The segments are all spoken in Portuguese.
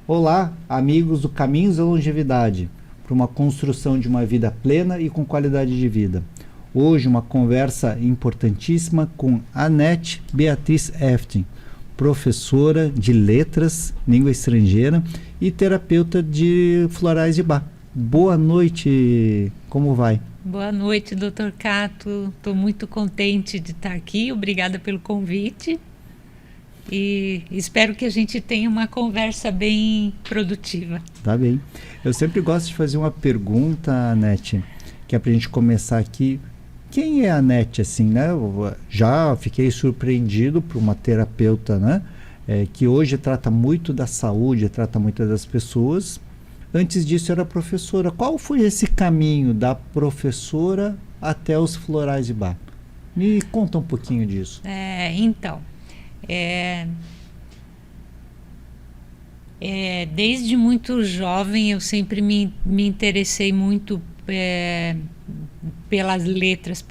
Olá, amigos do Caminhos da Longevidade, para uma construção de uma vida plena e com qualidade de vida. Hoje uma conversa importantíssima com Anete Beatriz Efting, professora de letras, língua estrangeira e terapeuta de florais de Bach. Boa noite, como vai? Boa noite, Dr. Cato. Estou muito contente de estar aqui. Obrigada pelo convite. E espero que a gente tenha uma conversa bem produtiva. Tá bem. Eu sempre gosto de fazer uma pergunta, Anete, que é para a gente começar aqui. Quem é a Anete, assim, né? Eu já fiquei surpreendido por uma terapeuta, né? Que hoje trata muito da saúde, trata muito das pessoas. Antes disso era professora. Qual foi esse caminho da professora até os florais de Bach? Me conta um pouquinho disso. Desde muito jovem eu sempre me interessei muito pelas letras,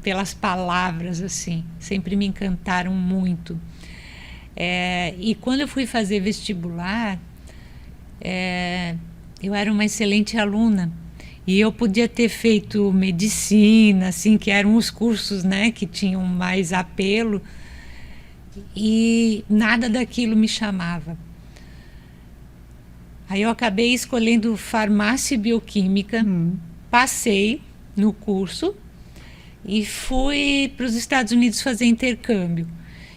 pelas palavras, assim. Sempre me encantaram muito. E quando eu fui fazer vestibular, eu era uma excelente aluna e eu podia ter feito medicina, assim, que eram os cursos, né, que tinham mais apelo, e nada daquilo me chamava. Aí eu acabei escolhendo farmácia e bioquímica, passei no curso e fui para os Estados Unidos fazer intercâmbio.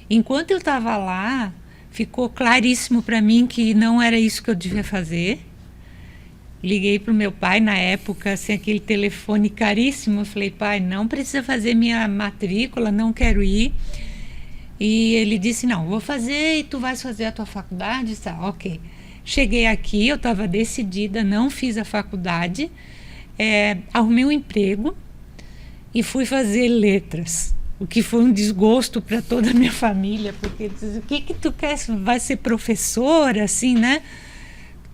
Enquanto eu estava lá, ficou claríssimo para mim que não era isso que eu devia fazer. Liguei para o meu pai na época, assim, aquele telefone caríssimo. Eu falei, pai, não precisa fazer minha matrícula, não quero ir. E ele disse, não, vou fazer e tu vais fazer a tua faculdade. Tá, ok. Cheguei aqui, eu estava decidida, não fiz a faculdade, arrumei um emprego e fui fazer letras. O que foi um desgosto para toda a minha família, porque diz, o que tu quer? Vai ser professora, assim, né?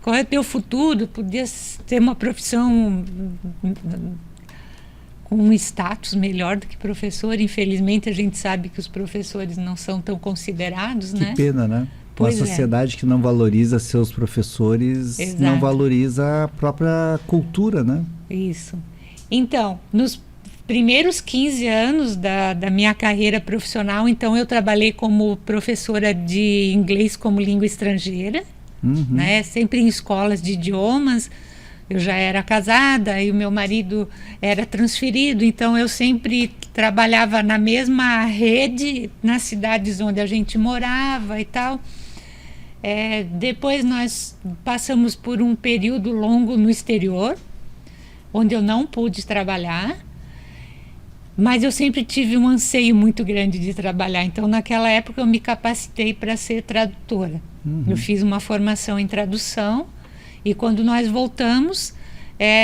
Qual é o teu futuro? Podia ter uma profissão com um status melhor do que professor. Infelizmente, a gente sabe que os professores não são tão considerados, né? Que pena, né? Uma sociedade que não valoriza seus professores, Exato. Não valoriza a própria cultura, né? Isso. Então, nos primeiros 15 anos da minha carreira profissional, então eu trabalhei como professora de inglês como língua estrangeira, né? Sempre em escolas de idiomas. Eu já era casada e o meu marido era transferido, então eu sempre trabalhava na mesma rede, nas cidades onde a gente morava e tal. Depois nós passamos por um período longo no exterior, onde eu não pude trabalhar. Mas eu sempre tive um anseio muito grande de trabalhar. Então, naquela época, eu me capacitei para ser tradutora. Eu fiz uma formação em tradução e quando nós voltamos,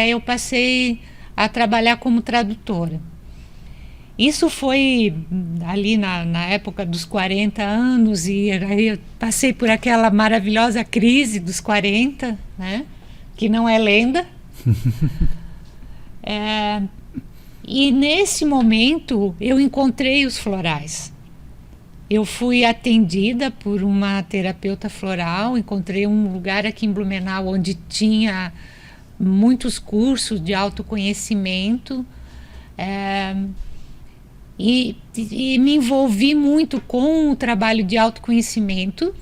eu passei a trabalhar como tradutora. Isso foi ali na época dos 40 anos e aí eu passei por aquela maravilhosa crise dos 40, né? Que não é lenda. E nesse momento eu encontrei os florais. Eu fui atendida por uma terapeuta floral, encontrei um lugar aqui em Blumenau onde tinha muitos cursos de autoconhecimento, e me envolvi muito com o trabalho de autoconhecimento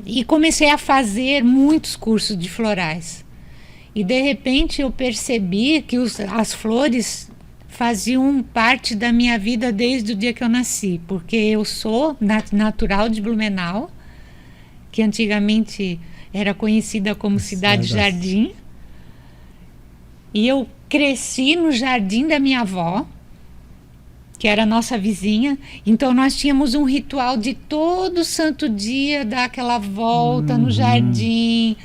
e comecei a fazer muitos cursos de florais. E de repente eu percebi que as flores faziam parte da minha vida desde o dia que eu nasci, porque eu sou natural de Blumenau, que antigamente era conhecida como Cidade Jardim, e eu cresci no jardim da minha avó, que era a nossa vizinha. Então nós tínhamos um ritual de todo santo dia dar aquela volta no jardim.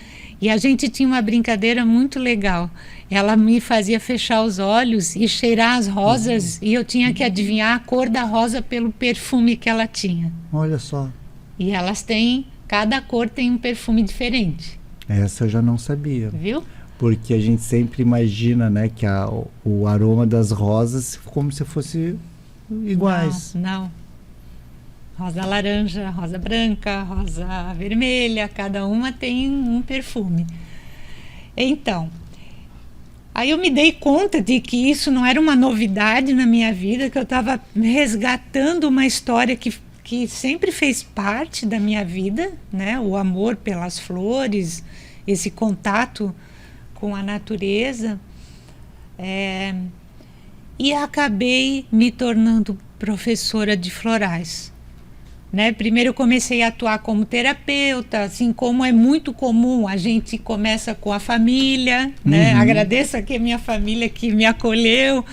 E a gente tinha uma brincadeira muito legal. Ela me fazia fechar os olhos e cheirar as rosas, e eu tinha que adivinhar a cor da rosa pelo perfume que ela tinha. Olha só. E elas têm, cada cor tem um perfume diferente. Essa eu já não sabia. Viu? Porque a gente sempre imagina, né, que o aroma das rosas como se fosse iguais. Não. Rosa laranja, rosa branca, rosa vermelha, cada uma tem um perfume. Então, aí eu me dei conta de que isso não era uma novidade na minha vida, que eu estava resgatando uma história que sempre fez parte da minha vida, né? O amor pelas flores, esse contato com a natureza. E acabei me tornando professora de florais. Né? Primeiro eu comecei a atuar como terapeuta, assim como é muito comum, a gente começa com a família, né? Agradeço aqui a minha família que me acolheu,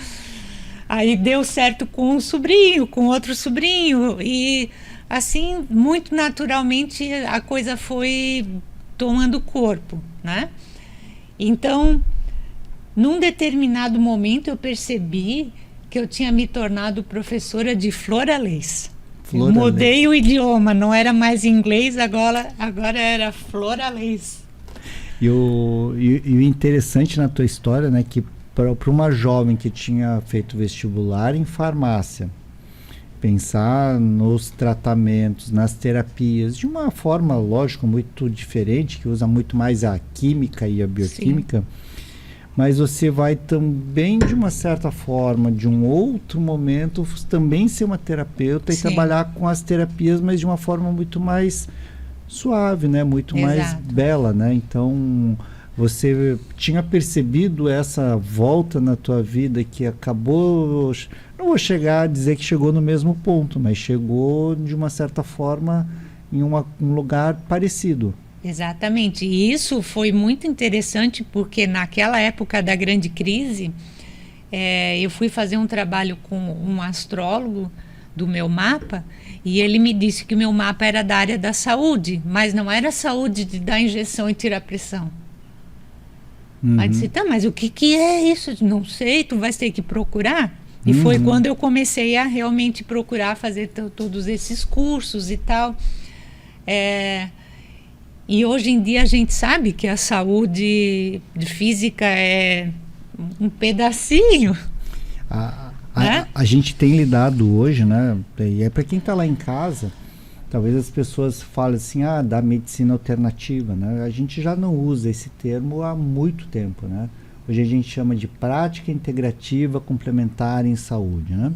aí deu certo com um sobrinho, com outro sobrinho, e assim, muito naturalmente a coisa foi tomando corpo, né? Então, num determinado momento eu percebi que eu tinha me tornado professora de floralês. Mudei o idioma, não era mais inglês, agora era floralês. E o interessante na tua história, né, que para uma jovem que tinha feito vestibular em farmácia, pensar nos tratamentos, nas terapias, de uma forma, lógico, muito diferente, que usa muito mais a química e a bioquímica, sim, mas você vai também, de uma certa forma, de um outro momento, também ser uma terapeuta, sim, e trabalhar com as terapias, mas de uma forma muito mais suave, né? Muito, exato, mais bela, né? Então, você tinha percebido essa volta na tua vida que acabou, não vou chegar a dizer que chegou no mesmo ponto, mas chegou, de uma certa forma, em um lugar parecido. Exatamente, e isso foi muito interessante porque naquela época da grande crise, eu fui fazer um trabalho com um astrólogo do meu mapa e ele me disse que o meu mapa era da área da saúde, mas não era saúde de dar injeção e tirar pressão. Aí disse, tá, mas o que é isso? Não sei, tu vais ter que procurar. E foi quando eu comecei a realmente procurar fazer todos esses cursos e tal. E hoje em dia a gente sabe que a saúde física é um pedacinho. A gente tem lidado hoje, né? E é para quem está lá em casa, talvez as pessoas falem assim, da medicina alternativa, né? A gente já não usa esse termo há muito tempo, né? Hoje a gente chama de prática integrativa complementar em saúde, né?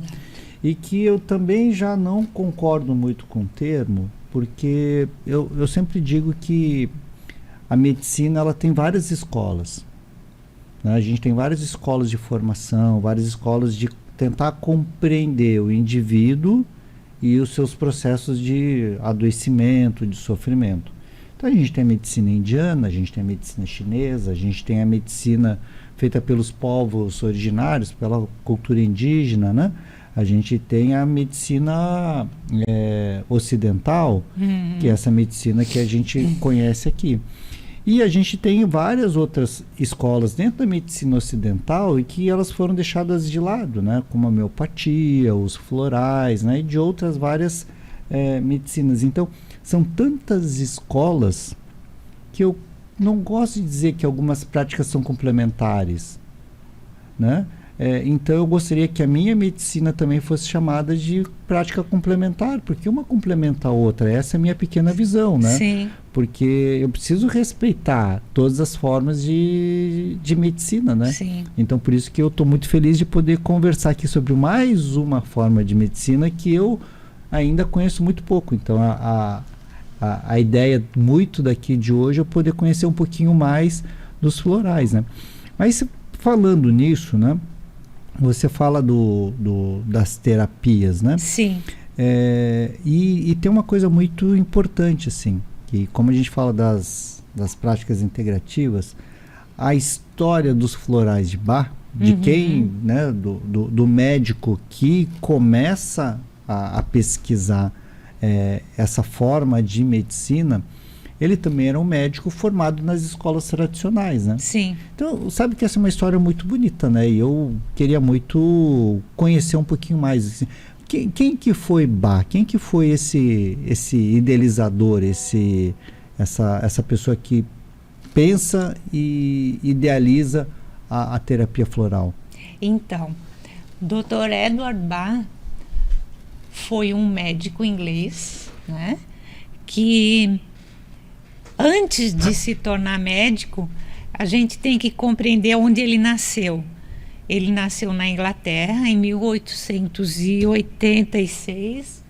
E que eu também já não concordo muito com o termo, porque eu sempre digo que a medicina ela tem várias escolas, né? A gente tem várias escolas de formação, várias escolas de tentar compreender o indivíduo e os seus processos de adoecimento, de sofrimento. Então a gente tem a medicina indiana, a gente tem a medicina chinesa, a gente tem a medicina feita pelos povos originários, pela cultura indígena, né? A gente tem a medicina ocidental, que é essa medicina que a gente conhece aqui. E a gente tem várias outras escolas dentro da medicina ocidental e que elas foram deixadas de lado, né? Como a homeopatia, os florais, né? E de outras várias medicinas. Então, são tantas escolas que eu não gosto de dizer que algumas práticas são complementares, né? Então eu gostaria que a minha medicina também fosse chamada de prática complementar, porque uma complementa a outra. Essa é a minha pequena visão, né? Sim. Porque eu preciso respeitar todas as formas de medicina, né? Sim. Então por isso que eu estou muito feliz de poder conversar aqui sobre mais uma forma de medicina que eu ainda conheço muito pouco. Então a ideia muito daqui de hoje é eu poder conhecer um pouquinho mais dos florais, né? Mas falando nisso, né? Você fala das terapias, né? Sim. E tem uma coisa muito importante, assim, que como a gente fala das práticas integrativas, a história dos florais de Bach, de quem, né, do médico que começa a pesquisar essa forma de medicina, ele também era um médico formado nas escolas tradicionais, né? Sim. Então, sabe que essa é uma história muito bonita, né? E eu queria muito conhecer um pouquinho mais. Assim. Quem que foi Bach? Quem que foi esse idealizador, essa pessoa que pensa e idealiza a terapia floral? Então, Dr. Edward Bach foi um médico inglês, né, que antes de se tornar médico, a gente tem que compreender onde ele nasceu. Ele nasceu na Inglaterra em 1886,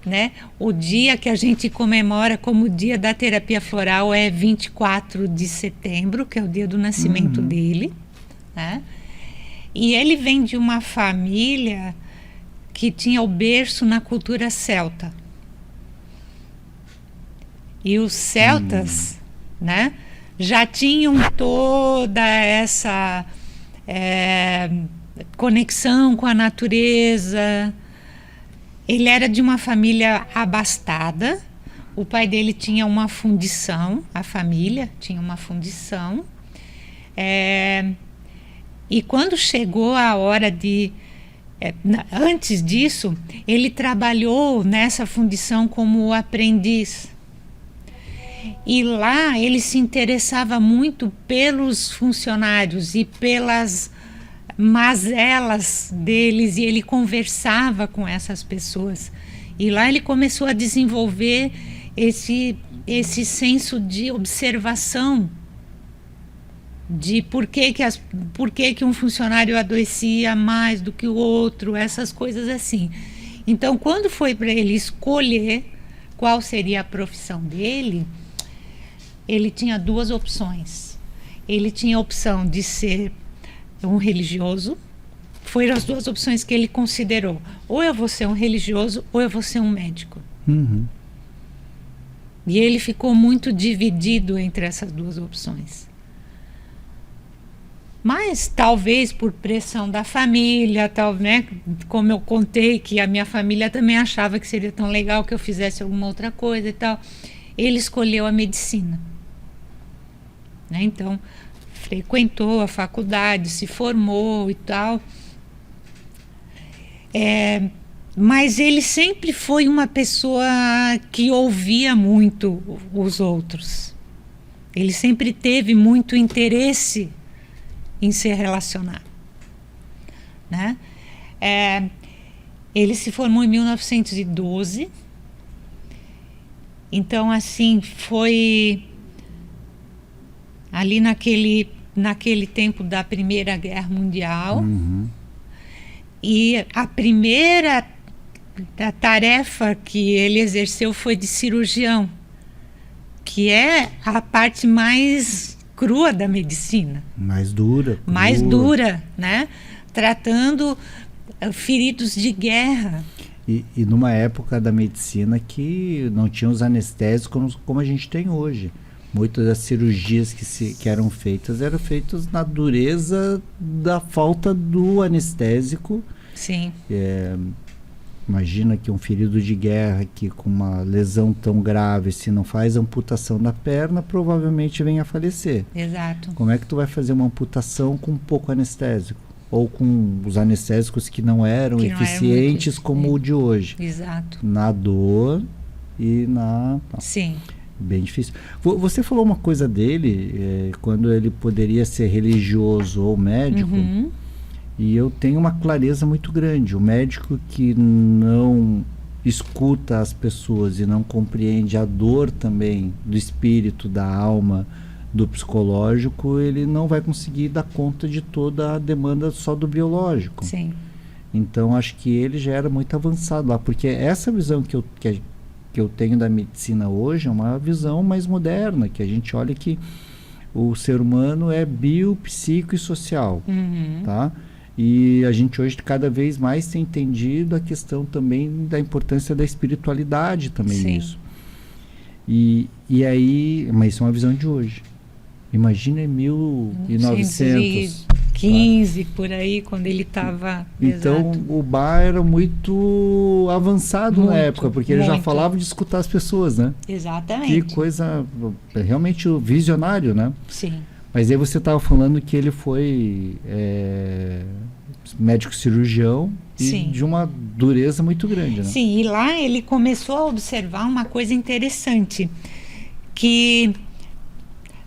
né? O dia que a gente comemora como dia da terapia floral é 24 de setembro, que é o dia do nascimento dele, né? E ele vem de uma família que tinha o berço na cultura celta. E os celtas, né, já tinham toda essa conexão com a natureza. Ele era de uma família abastada. O pai dele tinha uma fundição, a família tinha uma fundição. E quando chegou a hora de... antes disso, ele trabalhou nessa fundição como aprendiz. E lá ele se interessava muito pelos funcionários e pelas mazelas deles, e ele conversava com essas pessoas. E lá ele começou a desenvolver esse senso de observação de por que um funcionário adoecia mais do que o outro, essas coisas assim. Então, quando foi para ele escolher qual seria a profissão dele, ele tinha duas opções. Ele tinha a opção de ser um religioso. Foram as duas opções que ele considerou. Ou eu vou ser um religioso, ou eu vou ser um médico. E ele ficou muito dividido entre essas duas opções. Mas talvez por pressão da família, né, como eu contei, que a minha família também achava que seria tão legal que eu fizesse alguma outra coisa e tal, ele escolheu a medicina. Né? Então, frequentou a faculdade, se formou e tal. Mas ele sempre foi uma pessoa que ouvia muito os outros. Ele sempre teve muito interesse em se relacionar. Né? Ele se formou em 1912. Então, assim, foi... ali naquele tempo da Primeira Guerra Mundial. E a primeira tarefa que ele exerceu foi de cirurgião, que é a parte mais crua da medicina. Mais dura. Mais dura, né? Tratando feridos de guerra. E numa época da medicina que não tinha os anestésicos como a gente tem hoje. Muitas das cirurgias que eram feitas na dureza da falta do anestésico. Sim. Imagina que um ferido de guerra que com uma lesão tão grave, se não faz amputação da perna, provavelmente venha a falecer. Exato. Como é que tu vai fazer uma amputação com pouco anestésico? Ou com os anestésicos que não eram eficientes como o de hoje? Exato. Na dor e na... Sim. Bem difícil. Você falou uma coisa dele, quando ele poderia ser religioso ou médico, e eu tenho uma clareza muito grande. O médico que não escuta as pessoas e não compreende a dor também do espírito, da alma, do psicológico, ele não vai conseguir dar conta de toda a demanda só do biológico. Sim. Então, acho que ele já era muito avançado lá, porque essa visão que eu tenho da medicina hoje é uma visão mais moderna, que a gente olha que o ser humano é bio, psico e social, tá? E a gente hoje cada vez mais tem entendido a questão também da importância da espiritualidade também nisso. E aí, mas isso é uma visão de hoje. Imagina em 1900... 15 por aí, quando ele estava... Então, o bar era muito avançado na época, porque ele já falava de escutar as pessoas, né? Exatamente. Que coisa, realmente visionário, né? Sim. Mas aí você estava falando que ele foi médico cirurgião e de uma dureza muito grande, né? Sim, e lá ele começou a observar uma coisa interessante, que...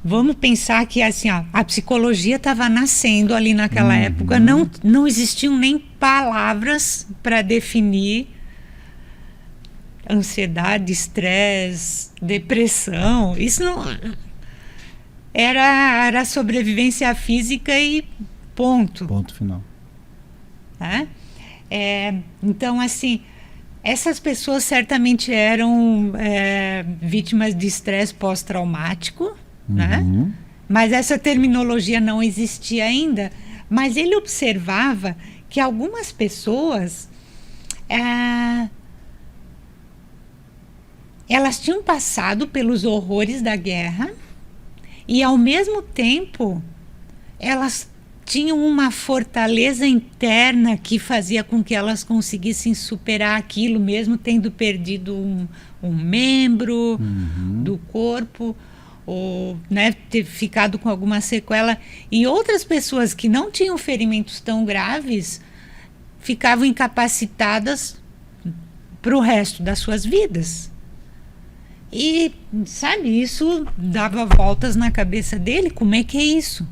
Vamos pensar que assim, a psicologia estava nascendo ali naquela época, não existiam nem palavras para definir ansiedade, estresse, depressão. Isso não era sobrevivência física e ponto. Ponto final. Né? Então, assim, essas pessoas certamente eram vítimas de estresse pós-traumático, né? Mas essa terminologia não existia ainda. Mas ele observava que algumas pessoas elas tinham passado pelos horrores da guerra e, ao mesmo tempo, elas tinham uma fortaleza interna que fazia com que elas conseguissem superar aquilo, mesmo tendo perdido um membro do corpo, ou, né, ter ficado com alguma sequela. E outras pessoas que não tinham ferimentos tão graves ficavam incapacitadas para o resto das suas vidas. E, sabe, isso dava voltas na cabeça dele. Como é que é isso?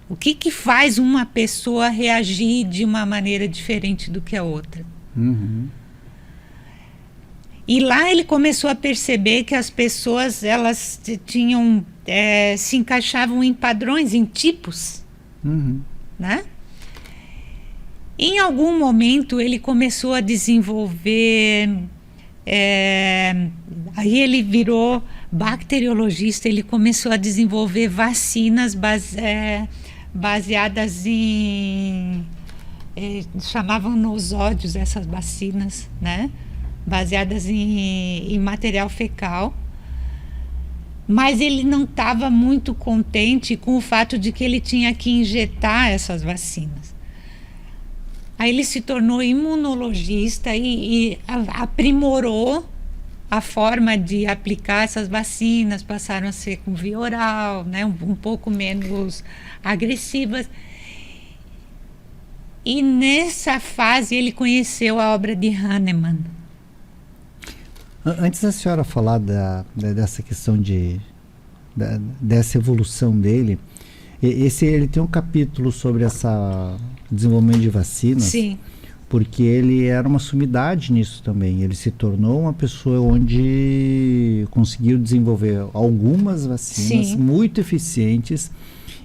O que faz uma pessoa reagir de uma maneira diferente do que a outra? E lá ele começou a perceber que as pessoas, elas tinham, se encaixavam em padrões, em tipos, né? Em algum momento ele começou a desenvolver, aí ele virou bacteriologista, ele começou a desenvolver vacinas baseadas em, chamavam nosódios essas vacinas, né? Baseadas em material fecal. Mas ele não estava muito contente com o fato de que ele tinha que injetar essas vacinas. Aí ele se tornou imunologista e aprimorou a forma de aplicar essas vacinas, passaram a ser com via oral, né, um pouco menos agressivas. E nessa fase ele conheceu a obra de Hahnemann. Antes da senhora falar dessa questão dessa evolução dele, ele tem um capítulo sobre essa desenvolvimento de vacinas. Sim. Porque ele era uma sumidade nisso também. Ele se tornou uma pessoa onde conseguiu desenvolver algumas vacinas muito eficientes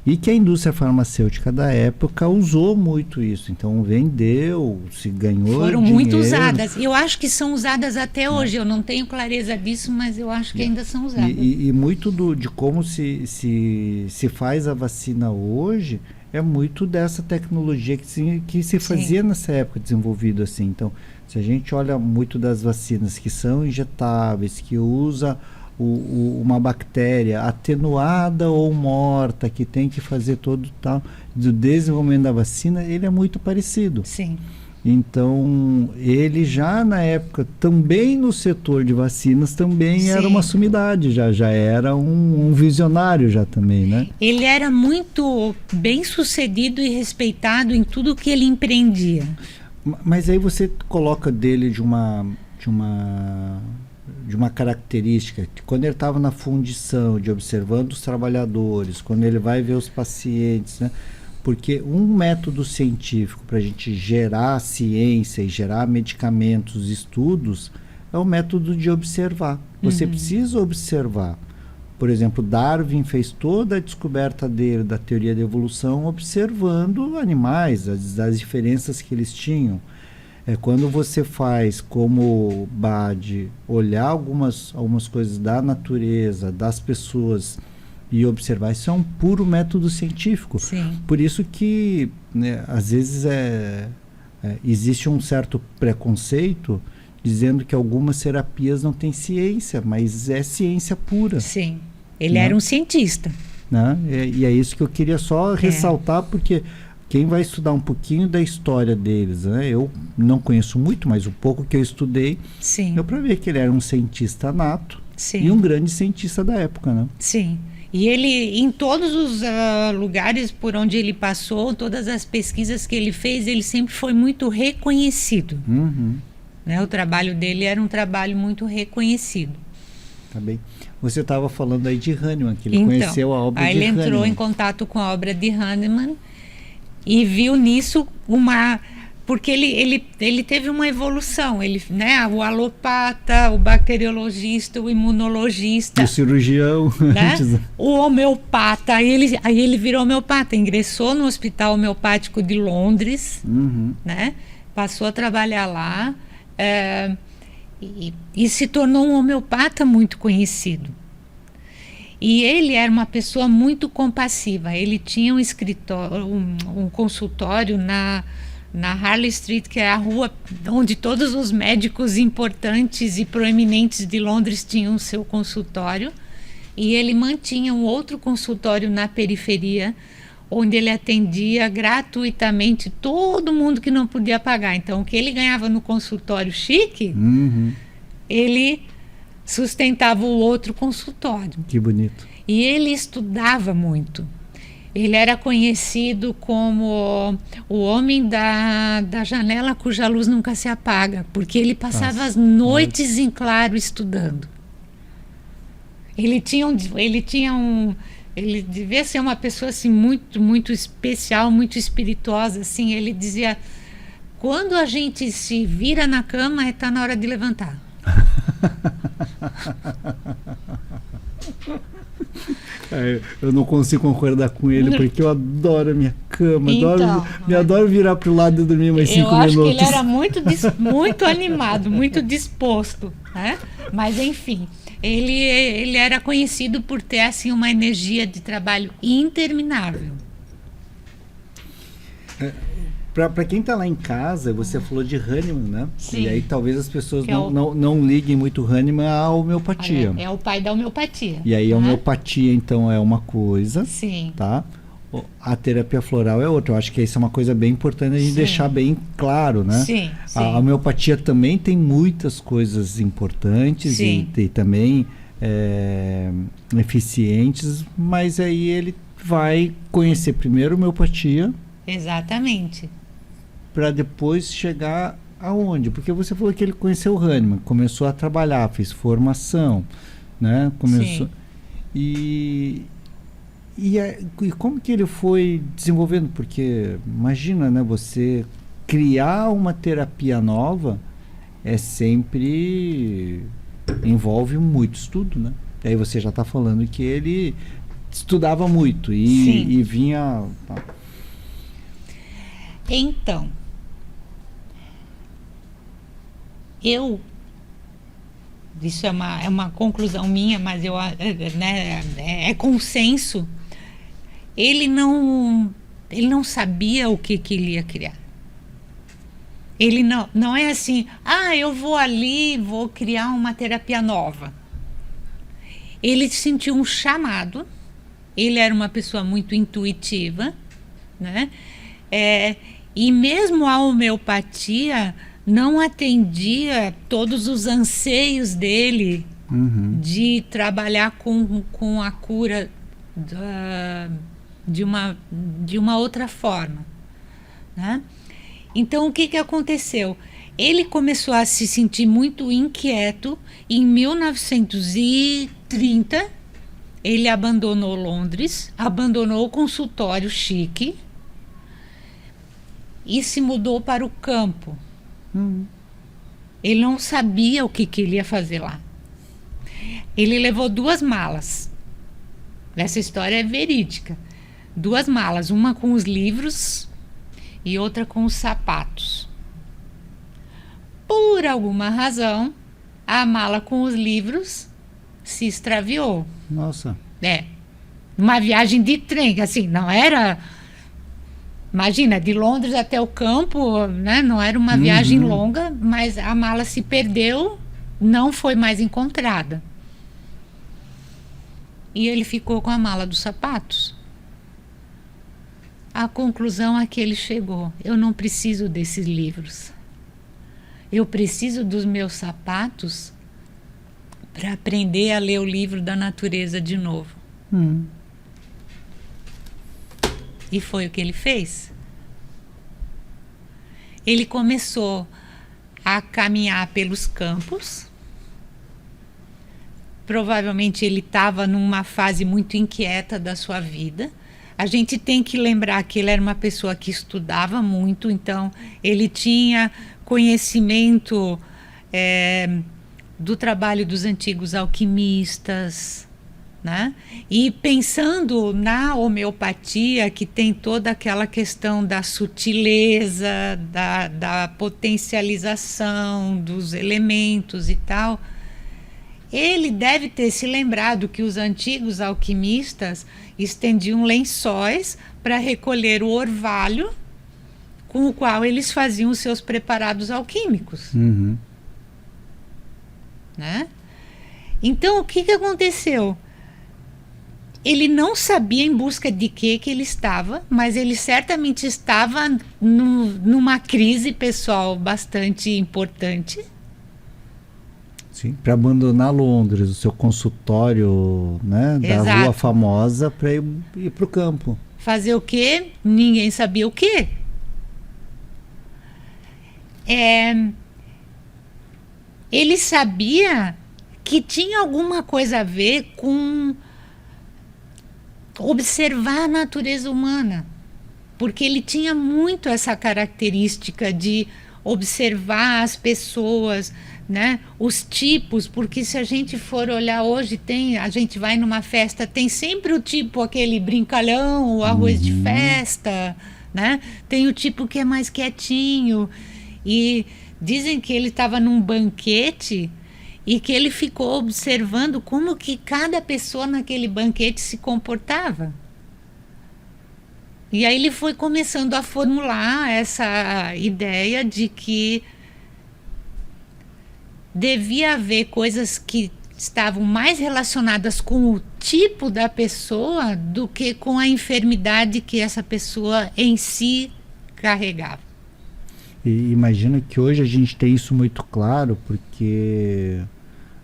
e que a indústria farmacêutica da época usou muito isso. Então vendeu, se ganhou Foram dinheiro. muito usadas. Eu acho que são usadas até hoje. Eu não tenho clareza disso, mas eu acho que ainda são usadas. E muito de como se faz a vacina hoje é muito dessa tecnologia que se fazia nessa época, desenvolvido assim. Então, se a gente olha muito das vacinas que são injetáveis, que usa uma bactéria atenuada ou morta, que tem que fazer todo tal do desenvolvimento da vacina, ele é muito parecido. Sim. Então, ele já na época, também no setor de vacinas, também era uma sumidade, já era um visionário já também, né? Ele era muito bem sucedido e respeitado em tudo que ele empreendia. Mas aí você coloca dele de uma característica, que quando ele estava na fundição, de observando os trabalhadores, quando ele vai ver os pacientes, né? Porque um método científico para a gente gerar ciência e gerar medicamentos, estudos, é o método de observar. Você precisa observar. Por exemplo, Darwin fez toda a descoberta dele, da teoria da evolução, observando animais, as diferenças que eles tinham. Quando você faz, como Bade, olhar algumas coisas da natureza, das pessoas, e observar, isso é um puro método científico. Sim. Por isso que, né, às vezes existe um certo preconceito dizendo que algumas terapias não têm ciência, mas é ciência pura. Sim, ele era um cientista. Né? E é isso que eu queria só ressaltar, porque quem vai estudar um pouquinho da história deles, né? Eu não conheço muito, mas o pouco que eu estudei, deu para ver que ele era um cientista nato e um grande cientista da época, né? Sim. E ele, em todos os lugares por onde ele passou, todas as pesquisas que ele fez, ele sempre foi muito reconhecido. Né? O trabalho dele era um trabalho muito reconhecido. Tá bem. Você estava falando aí de Hahnemann, que ele conheceu a obra de Hahnemann. Aí ele entrou em contato com a obra de Hahnemann e viu nisso porque ele teve uma evolução, ele, né, o alopata, o bacteriologista, o imunologista, o cirurgião, né, o homeopata, aí ele virou homeopata, ingressou no Hospital Homeopático de Londres, né, passou a trabalhar lá, e se tornou um homeopata muito conhecido. E ele era uma pessoa muito compassiva. Ele tinha um escritório, um consultório na Harley Street, que é a rua onde todos os médicos importantes e proeminentes de Londres tinham seu consultório. E ele mantinha um outro consultório na periferia, onde ele atendia gratuitamente todo mundo que não podia pagar. Então, o que ele ganhava no consultório chique, ele sustentava o outro consultório. Que bonito. E ele estudava muito. Ele era conhecido como o homem da janela cuja luz nunca se apaga, porque ele passava as noites em claro estudando. Ele devia ser uma pessoa assim muito, muito especial, muito espirituosa, assim. Ele dizia: quando a gente se vira na cama, está na hora de levantar. Eu não consigo concordar com ele, porque eu adoro a minha cama, Então, adoro virar para o lado e dormir mais 5 minutos. Eu acho que ele era muito animado, muito disposto, né? Mas enfim, ele era conhecido por ter assim uma energia de trabalho interminável. Para quem está lá em casa, você falou de Hahnemann, né? Sim. E aí talvez as pessoas não liguem muito Hahnemann à homeopatia. É o pai da homeopatia. E aí a homeopatia, então, é uma coisa. Sim. Tá? A terapia floral é outra. Eu acho que isso é uma coisa bem importante a gente deixar bem claro, né? Sim. A homeopatia também tem muitas coisas importantes e também eficientes, mas aí ele vai conhecer primeiro a homeopatia. Exatamente. Para depois chegar aonde? Porque você falou que ele conheceu o Hahnemann, começou a trabalhar, fez formação, né? Começou. E como que ele foi desenvolvendo? Porque imagina, né? Você criar uma terapia nova sempre envolve muito estudo, né? E aí você já está falando que ele estudava muito e vinha. Então, isso é uma conclusão minha, mas é consenso. Ele não sabia o que ele ia criar. Ele não é assim, eu vou ali, vou criar uma terapia nova. Ele sentiu um chamado. Ele era uma pessoa muito intuitiva, né? E mesmo a homeopatia não atendia todos os anseios dele de trabalhar com a cura de uma outra forma, né? Então, o que aconteceu? Ele começou a se sentir muito inquieto. Em 1930, ele abandonou Londres, abandonou o consultório chique e se mudou para o campo. Ele não sabia o que ele ia fazer lá. Ele levou 2 malas. Essa história é verídica. 2 malas, uma com os livros e outra com os sapatos. Por alguma razão, a mala com os livros se extraviou. Nossa. Uma viagem de trem, assim, não era... Imagina, de Londres até o campo, né? Não era uma viagem longa, mas a mala se perdeu, não foi mais encontrada. E ele ficou com a mala dos sapatos. A conclusão a que ele chegou: eu não preciso desses livros. Eu preciso dos meus sapatos para aprender a ler o livro da natureza de novo. E foi o que ele fez. Ele começou a caminhar pelos campos. Provavelmente ele estava numa fase muito inquieta da sua vida. A gente tem que lembrar que ele era uma pessoa que estudava muito, então ele tinha conhecimento do trabalho dos antigos alquimistas, né? E pensando na homeopatia, que tem toda aquela questão da sutileza, da potencialização dos elementos e tal, ele deve ter se lembrado que os antigos alquimistas estendiam lençóis para recolher o orvalho com o qual eles faziam os seus preparados alquímicos. Uhum. Né? Então, o que aconteceu? Ele não sabia em busca de que ele estava, mas ele certamente estava numa crise pessoal bastante importante. Sim, para abandonar Londres, o seu consultório, né, da Exato. Rua Famosa, para ir para o campo. Fazer o quê? Ninguém sabia o quê. Ele sabia que tinha alguma coisa a ver com observar a natureza humana, porque ele tinha muito essa característica de observar as pessoas, né? Os tipos, porque se a gente for olhar hoje, a gente vai numa festa, tem sempre o tipo aquele brincalhão, o arroz de festa, né? Tem o tipo que é mais quietinho, e dizem que ele estava num banquete e que ele ficou observando como que cada pessoa naquele banquete se comportava. E aí ele foi começando a formular essa ideia de que devia haver coisas que estavam mais relacionadas com o tipo da pessoa do que com a enfermidade que essa pessoa em si carregava. E imagino que hoje a gente tem isso muito claro, porque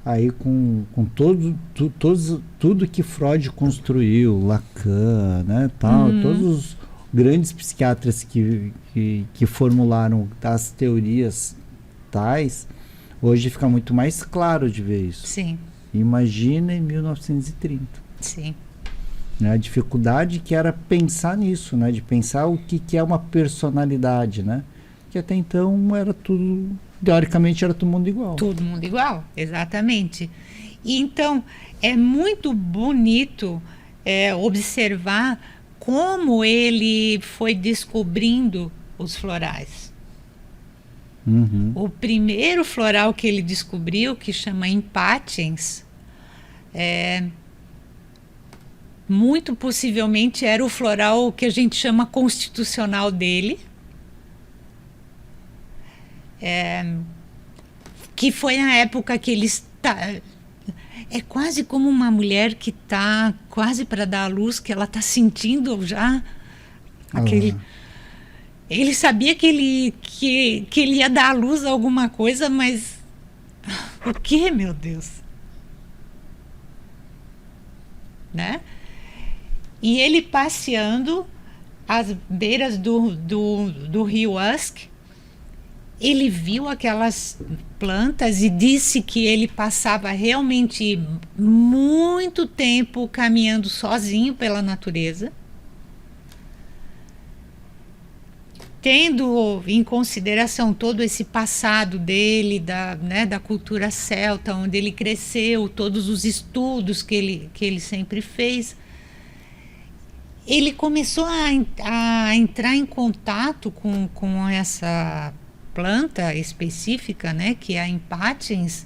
aí com tudo que Freud construiu, Lacan, né, tal, todos os grandes psiquiatras que formularam as teorias tais, hoje fica muito mais claro de ver isso. Sim. Imagina em 1930. Sim. Né, a dificuldade que era pensar nisso, né, de pensar o que é uma personalidade, né? Que até então era tudo, teoricamente era todo mundo igual. Todo mundo igual, exatamente. E então é muito bonito observar como ele foi descobrindo os florais. Uhum. O primeiro floral que ele descobriu, que chama Impatiens, muito possivelmente era o floral que a gente chama constitucional dele. Que foi a época que ele está... É quase como uma mulher que está quase para dar à luz, que ela está sentindo já aquele... Ele sabia que ele ia dar à luz a alguma coisa, mas o que, meu Deus? Né? E ele passeando às beiras do rio Usk, ele viu aquelas plantas e disse que ele passava realmente muito tempo caminhando sozinho pela natureza, tendo em consideração todo esse passado dele, da cultura celta, onde ele cresceu, todos os estudos que ele sempre fez. Ele começou a entrar em contato com essa planta específica, né, que é a Impatiens,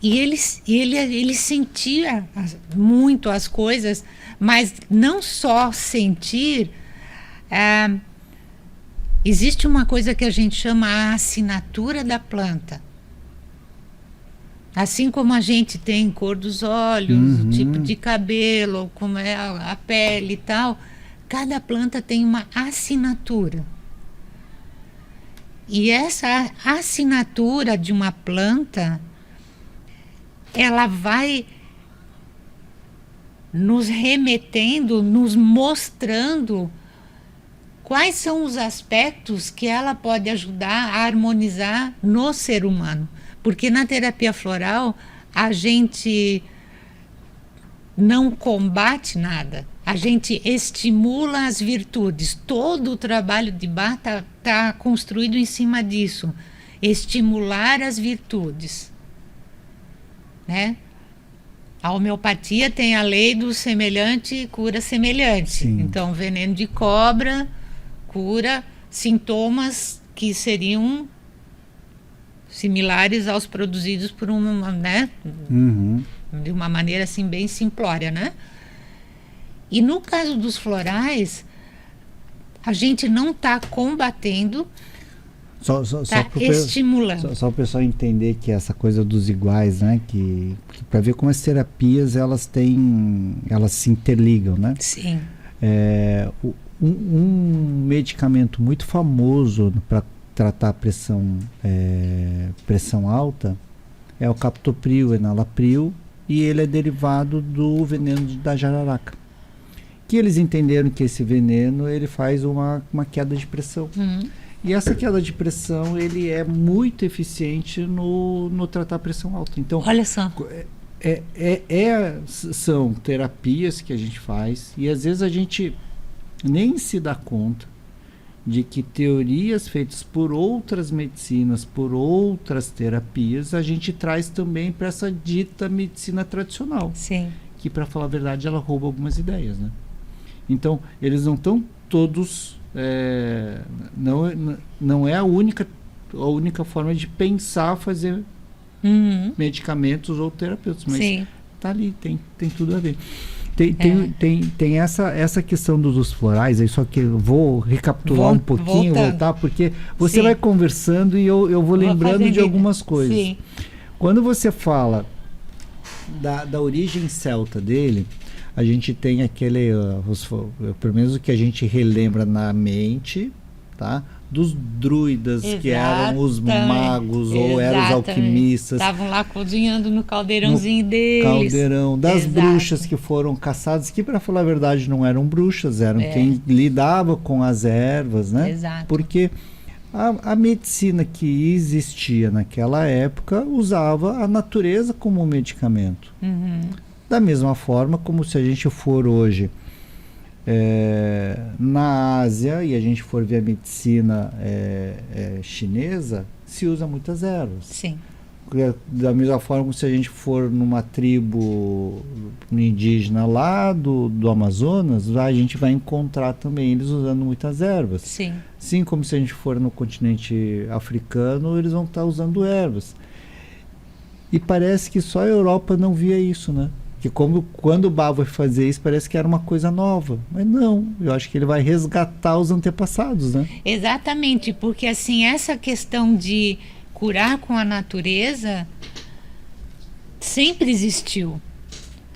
e ele sentia muito as coisas, mas não só sentir. Existe uma coisa que a gente chama a assinatura da planta. Assim como a gente tem cor dos olhos, o tipo de cabelo, como é a pele e tal, cada planta tem uma assinatura. E essa assinatura de uma planta, ela vai nos remetendo, nos mostrando quais são os aspectos que ela pode ajudar a harmonizar no ser humano. Porque na terapia floral, a gente não combate nada. A gente estimula as virtudes. Todo o trabalho de Bach tá construído em cima disso. Estimular as virtudes. Né? A homeopatia tem a lei do semelhante cura semelhante. Sim. Então, veneno de cobra cura sintomas que seriam similares aos produzidos por uma, né? Uhum. De uma maneira assim bem simplória, né? E no caso dos florais, a gente não está combatendo, está estimulando. Só o pessoal entender que essa coisa dos iguais, né? Que para ver como as terapias elas se interligam, né? Sim. Um medicamento muito famoso para tratar pressão alta é o captopril, enalapril, e ele é derivado do veneno da jararaca. Que eles entenderam que esse veneno ele faz uma queda de pressão. E essa queda de pressão ele é muito eficiente no tratar pressão alta. Então, olha só. São terapias que a gente faz e às vezes a gente nem se dá conta de que teorias feitas por outras medicinas, por outras terapias, a gente traz também para essa dita medicina tradicional. Sim. Que, para falar a verdade, ela rouba algumas ideias, né? Então, eles não estão todos... não é a única forma de pensar fazer medicamentos ou terapeutas, mas está ali, tem tudo a ver. Tem essa questão dos florais, aí só que eu vou recapitular um pouquinho, voltar, porque você vai conversando e eu vou lembrando de algumas coisas. Sim. Quando você fala da origem celta dele, a gente tem aquele, pelo menos o que a gente relembra na mente, tá? Dos druidas, que eram os magos ou eram os alquimistas. Estavam lá cozinhando no caldeirãozinho deles. Caldeirão. Das bruxas que foram caçadas, que para falar a verdade não eram bruxas, eram quem lidava com as ervas, né? Exato. Porque a medicina que existia naquela época usava a natureza como um medicamento. Da mesma forma como se a gente for hoje na Ásia e a gente for ver a medicina chinesa, se usa muitas ervas. Sim. Da mesma forma como se a gente for numa tribo indígena lá do Amazonas, lá a gente vai encontrar também eles usando muitas ervas. Sim. Assim como se a gente for no continente africano, eles vão estar usando ervas. E parece que só a Europa não via isso, né? Que quando o Bach vai fazer isso, parece que era uma coisa nova. Mas não, eu acho que ele vai resgatar os antepassados, né? Exatamente, porque assim, essa questão de curar com a natureza sempre existiu.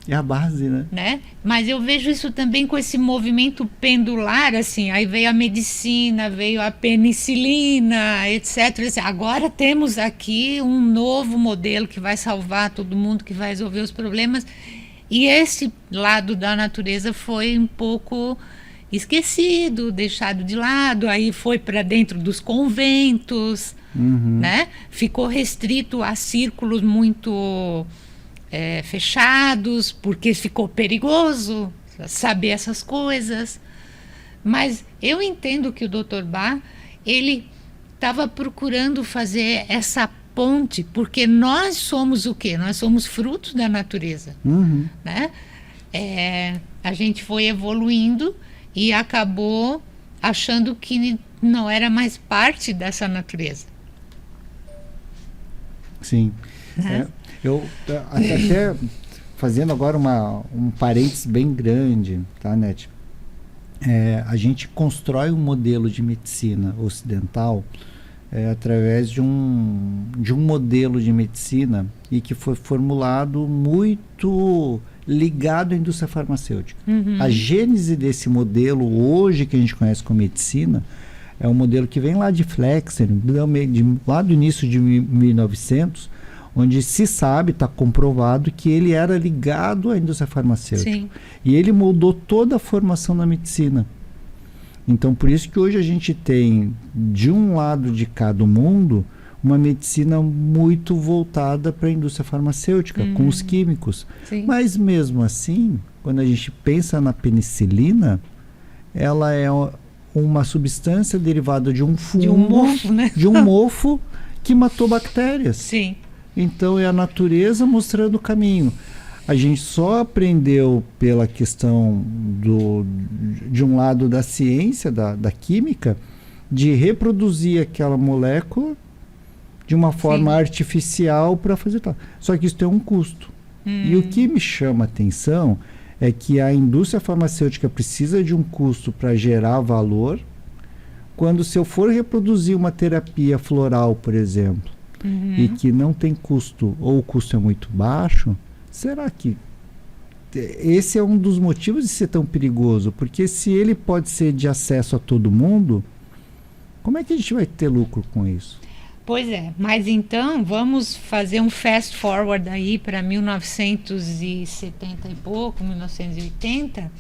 É a base, né? Mas eu vejo isso também com esse movimento pendular, assim, aí veio a medicina, veio a penicilina, etc. Agora temos aqui um novo modelo que vai salvar todo mundo, que vai resolver os problemas. E esse lado da natureza foi um pouco esquecido, deixado de lado, aí foi para dentro dos conventos, né? Ficou restrito a círculos muito fechados, porque ficou perigoso saber essas coisas. Mas eu entendo que o Dr. Bach, ele estava procurando fazer essa ponte, porque nós somos o quê? Nós somos frutos da natureza, né? A gente foi evoluindo e acabou achando que não era mais parte dessa natureza. Sim. Eu até fazendo agora um parênteses bem grande, tá, Nete? A gente constrói um modelo de medicina ocidental através de um modelo de medicina e que foi formulado muito ligado à indústria farmacêutica. A gênese desse modelo hoje que a gente conhece como medicina é um modelo que vem lá de Flexner, lá do início de 1900, onde se sabe, está comprovado que ele era ligado à indústria farmacêutica. Sim. E ele moldou toda a formação da medicina. Então, por isso que hoje a gente tem, de um lado de cada mundo, uma medicina muito voltada para a indústria farmacêutica, com os químicos. Sim. Mas mesmo assim, quando a gente pensa na penicilina, ela é uma substância derivada de um fungo, De um mofo, né? de um mofo que matou bactérias. Sim. Então é a natureza mostrando o caminho. A gente só aprendeu pela questão de um lado da ciência, da química, de reproduzir aquela molécula de uma forma artificial para fazer tal. Só que isso tem um custo. E o que me chama a atenção é que a indústria farmacêutica precisa de um custo para gerar valor, quando se eu for reproduzir uma terapia floral, por exemplo, e que não tem custo, ou o custo é muito baixo, será que esse é um dos motivos de ser tão perigoso? Porque se ele pode ser de acesso a todo mundo, como é que a gente vai ter lucro com isso? Pois é, mas então vamos fazer um fast forward aí para 1970 e pouco, 1980,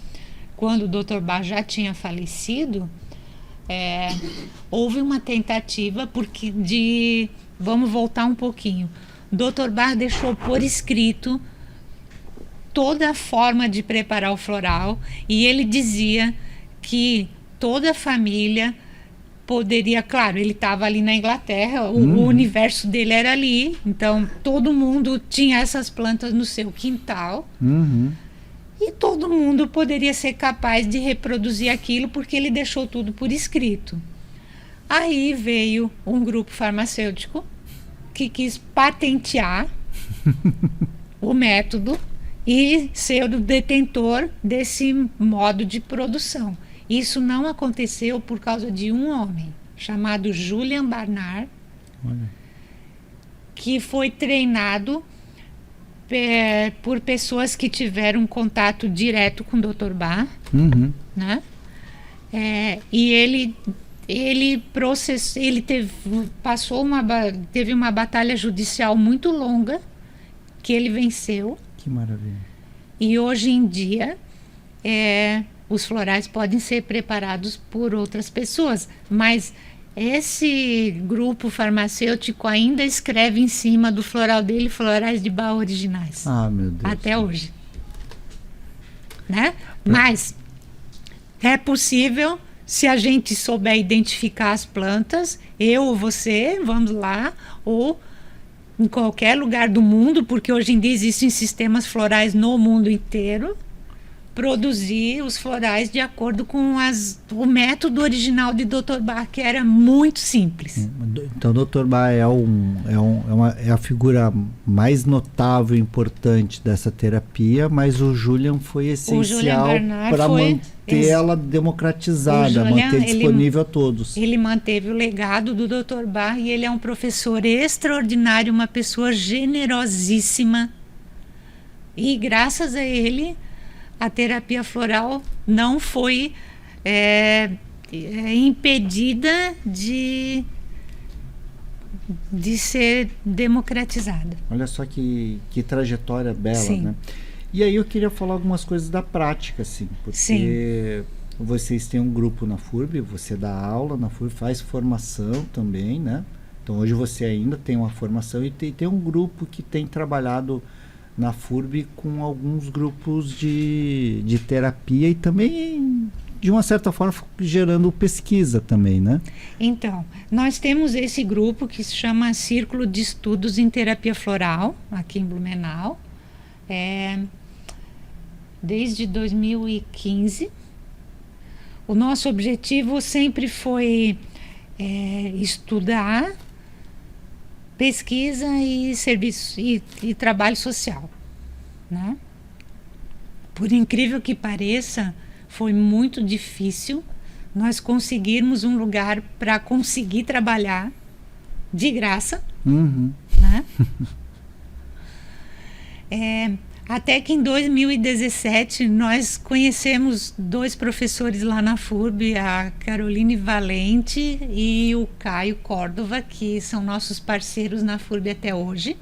quando o Dr. Bach já tinha falecido. Houve uma tentativa vamos voltar um pouquinho. Dr. Bach deixou por escrito toda a forma de preparar o floral e ele dizia que toda a família poderia, claro, ele estava ali na Inglaterra, o universo dele era ali, então todo mundo tinha essas plantas no seu quintal e todo mundo poderia ser capaz de reproduzir aquilo porque ele deixou tudo por escrito. Aí veio um grupo farmacêutico que quis patentear o método e ser o detentor desse modo de produção. Isso não aconteceu por causa de um homem chamado Julian Barnard, que foi treinado por pessoas que tiveram contato direto com o Dr. Bach, né? E ele teve uma batalha judicial muito longa que ele venceu. Que maravilha. E hoje em dia os florais podem ser preparados por outras pessoas, mas esse grupo farmacêutico ainda escreve em cima do floral dele florais de Bach originais. Ah, meu Deus. Até hoje. Né? Mas é possível, se a gente souber identificar as plantas, eu ou você, vamos lá, ou em qualquer lugar do mundo, porque hoje em dia existem sistemas florais no mundo inteiro, produzir os florais de acordo com o método original de Dr. Bach, que era muito simples. Então, o Dr. Bach é a figura mais notável e importante dessa terapia, mas o Julian foi essencial para manter ela democratizada, manter disponível a todos. Ele manteve o legado do Dr. Bach e ele é um professor extraordinário, uma pessoa generosíssima. E graças a ele, a terapia floral não foi impedida de ser democratizada. Olha só que trajetória bela, Sim. né? E aí eu queria falar algumas coisas da prática, assim, porque Sim. vocês têm um grupo na FURB, você dá aula na FURB, faz formação também, né? Então hoje você ainda tem uma formação e tem um grupo que tem trabalhado na FURB com alguns grupos de terapia e também, de uma certa forma, gerando pesquisa também, né? Então, nós temos esse grupo que se chama Círculo de Estudos em Terapia Floral, aqui em Blumenau, desde 2015. O nosso objetivo sempre foi estudar, pesquisa e serviço e trabalho social, né? Por incrível que pareça, foi muito difícil nós conseguirmos um lugar para conseguir trabalhar de graça, né? Até que em 2017 nós conhecemos dois professores lá na FURB, a Caroline Valente e o Caio Córdova, que são nossos parceiros na FURB até hoje.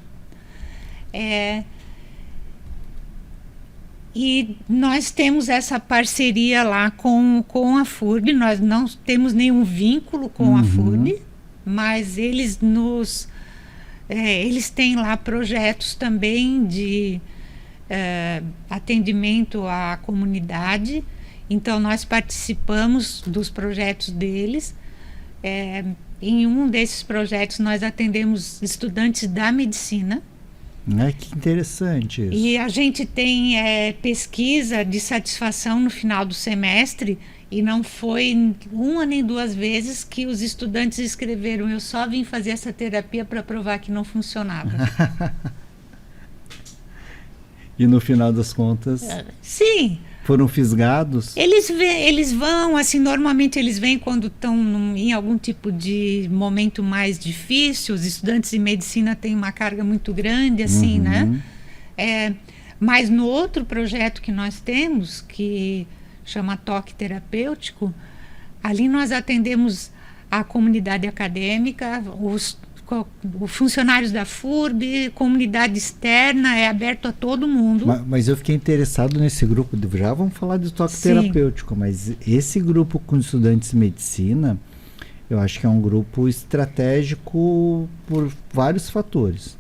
E nós temos essa parceria lá com a FURB, nós não temos nenhum vínculo com a FURB, mas eles têm lá projetos também de atendimento à comunidade. Então nós participamos dos projetos deles. Em um desses projetos nós atendemos estudantes da medicina. Que interessante isso. E a gente tem pesquisa de satisfação no final do semestre, e não foi uma nem duas vezes que os estudantes escreveram: eu só vim fazer essa terapia para provar que não funcionava. E no final das contas... Sim. Foram fisgados? Eles vão, assim, normalmente eles vêm quando estão em algum tipo de momento mais difícil. Os estudantes de medicina têm uma carga muito grande, assim, né? Mas no outro projeto que nós temos, que chama Toque Terapêutico, ali nós atendemos a comunidade acadêmica, os funcionários da FURB, comunidade externa, é aberto a todo mundo. Mas eu fiquei interessado nesse grupo, já vamos falar de toque terapêutico, mas esse grupo com estudantes de medicina, eu acho que é um grupo estratégico por vários fatores.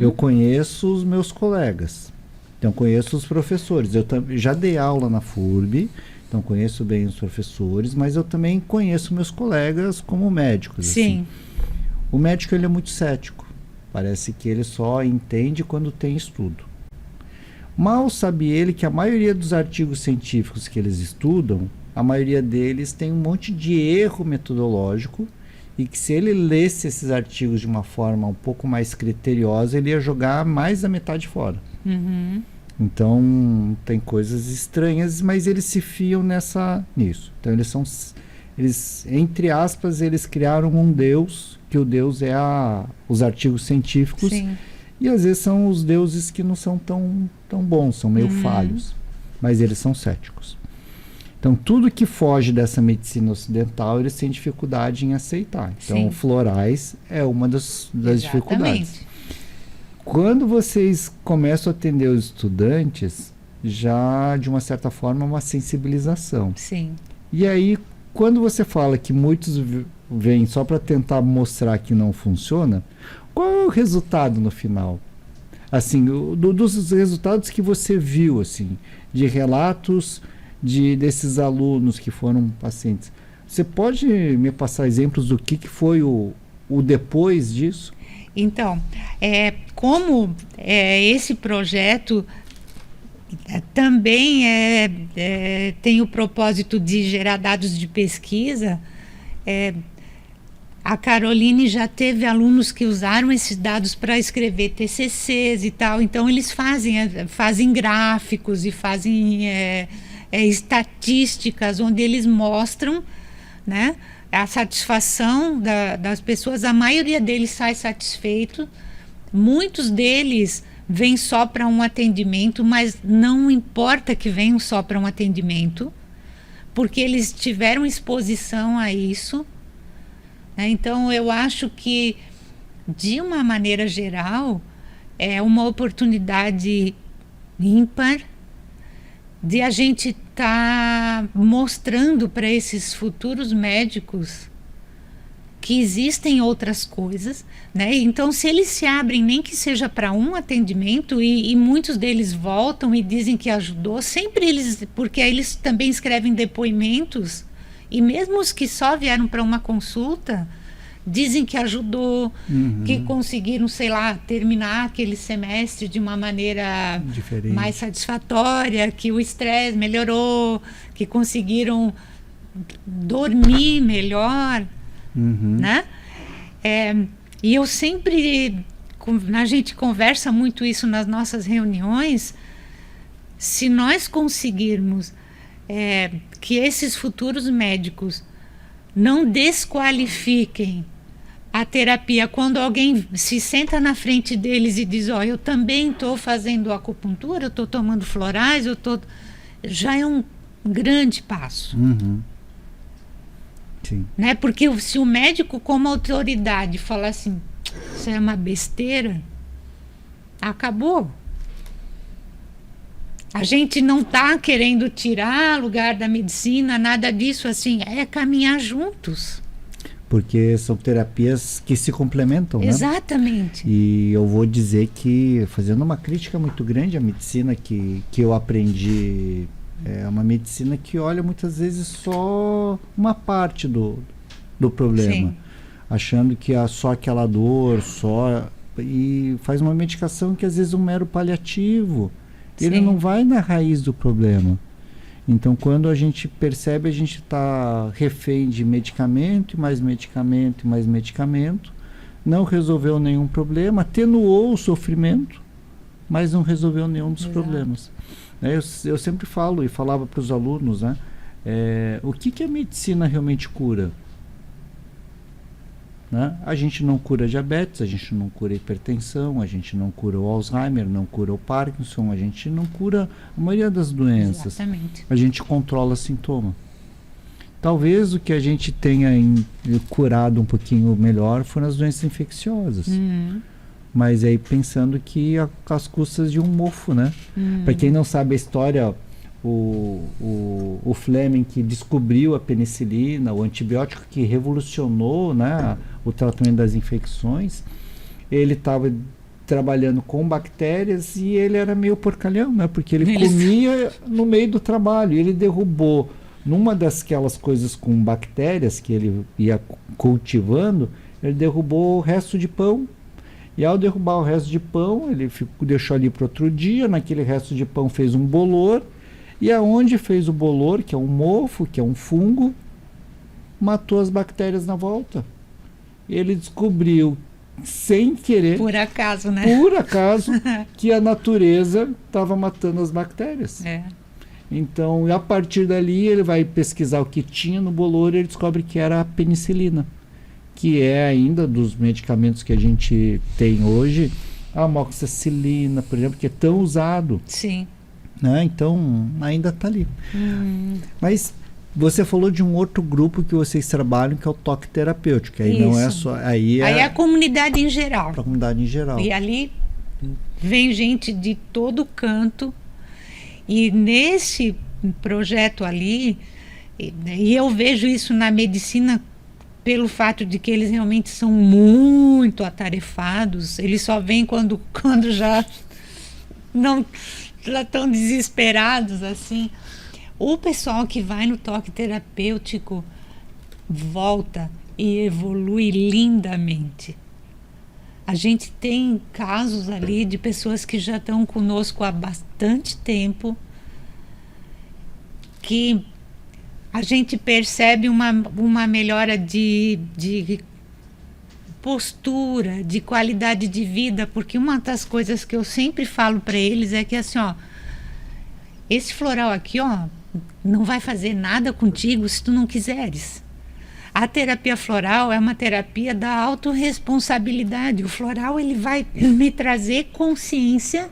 Eu conheço os meus colegas, então conheço os professores, eu já dei aula na FURB, então conheço bem os professores, mas eu também conheço meus colegas como médicos. Sim. Assim. O médico, ele é muito cético. Parece que ele só entende quando tem estudo. Mal sabe ele que a maioria dos artigos científicos que eles estudam, a maioria deles tem um monte de erro metodológico, e que se ele lesse esses artigos de uma forma um pouco mais criteriosa, ele ia jogar mais da metade fora. Então, tem coisas estranhas, mas eles se fiam nisso. Então, eles, entre aspas, eles criaram um Deus, que o Deus é os artigos científicos. Sim. E às vezes são os deuses que não são tão bons, são meio falhos, mas eles são céticos. Então tudo que foge dessa medicina ocidental, eles têm dificuldade em aceitar. Então Sim. florais é uma das dificuldades. Quando vocês começam a atender os estudantes, já de uma certa forma é uma sensibilização. Sim. E aí, quando você fala que muitos vêm só para tentar mostrar que não funciona, qual é o resultado no final? Assim, dos resultados que você viu, assim, de relatos desses alunos que foram pacientes, você pode me passar exemplos do que foi o depois disso? Então, como esse projeto também tem o propósito de gerar dados de pesquisa, a Caroline já teve alunos que usaram esses dados para escrever TCCs e tal. Então, eles fazem gráficos e fazem estatísticas onde eles mostram, né, a satisfação das pessoas. A maioria deles sai satisfeito. Muitos deles vêm só para um atendimento, mas não importa que venham só para um atendimento, porque eles tiveram exposição a isso. Então, eu acho que, de uma maneira geral, é uma oportunidade ímpar de a gente estar mostrando para esses futuros médicos que existem outras coisas, né? Então, se eles se abrem, nem que seja para um atendimento, e muitos deles voltam e dizem que ajudou, sempre porque eles também escrevem depoimentos. E mesmo os que só vieram para uma consulta, dizem que ajudou, que conseguiram, sei lá, terminar aquele semestre de uma maneira diferente, mais satisfatória, que o estresse melhorou, que conseguiram dormir melhor, né? E eu sempre, a gente conversa muito isso nas nossas reuniões. Se nós conseguirmos que esses futuros médicos não desqualifiquem a terapia quando alguém se senta na frente deles e diz: eu também estou fazendo acupuntura, eu estou tomando florais, já é um grande passo. Sim. Né? Porque se o médico, como autoridade, falar assim, isso é uma besteira, acabou. A gente não está querendo tirar lugar da medicina, nada disso, assim, é caminhar juntos. porque são terapias que se complementam, né? Exatamente. E eu vou dizer que, fazendo uma crítica muito grande à medicina que eu aprendi, é uma medicina que olha muitas vezes só uma parte do problema. Sim. Achando que é só aquela dor, e faz uma medicação que às vezes é um mero paliativo. Sim. Ele não vai na raiz do problema. Então, quando a gente percebe, a gente está refém de medicamento, e mais medicamento, e mais medicamento, não resolveu nenhum problema, atenuou o sofrimento, mas não resolveu nenhum dos problemas. Eu sempre falo, e falava para os alunos, né, o que a medicina realmente cura? Né? A gente não cura diabetes, a gente não cura hipertensão, a gente não cura o Alzheimer, não cura o Parkinson, a gente não cura a maioria das doenças. Exatamente. A gente controla sintoma. Talvez o que a gente tenha curado um pouquinho melhor foram as doenças infecciosas. Mas aí pensando que às custas de um mofo, né? Para quem não sabe a história, o Fleming, que descobriu a penicilina, o antibiótico que revolucionou, né, o tratamento das infecções, ele estava trabalhando com bactérias e ele era meio porcalhão, né, porque ele comia no meio do trabalho. Ele derrubou, numa daquelas coisas com bactérias que ele ia cultivando, ele derrubou o resto de pão. E ao derrubar o resto de pão, ele deixou ali para outro dia. Naquele resto de pão fez um bolor. E aonde fez o bolor, que é um mofo, que é um fungo, matou as bactérias na volta. Ele descobriu, sem querer, por acaso, né? Por acaso, que a natureza estava matando as bactérias. Então, a partir dali, ele vai pesquisar o que tinha no bolor e ele descobre que era a penicilina, que é ainda dos medicamentos que a gente tem hoje, a amoxicilina, por exemplo, que é tão usado. Sim. Né? Então, ainda está ali. Mas você falou de um outro grupo que vocês trabalham, que é o toque terapêutico. Aí não é só... Aí é a comunidade em geral. A comunidade em geral. E ali vem gente de todo canto. E nesse projeto ali, e eu vejo isso na medicina pelo fato de que eles realmente são muito atarefados. Eles só vêm quando já estão desesperados, assim. O pessoal que vai no toque terapêutico volta e evolui lindamente. A gente tem casos ali de pessoas que já estão conosco há bastante tempo, que a gente percebe uma melhora de postura, de qualidade de vida, porque uma das coisas que eu sempre falo para eles é que assim, ó, esse floral aqui, ó, não vai fazer nada contigo se tu não quiseres. A terapia floral é uma terapia da autorresponsabilidade. O floral, ele vai me trazer consciência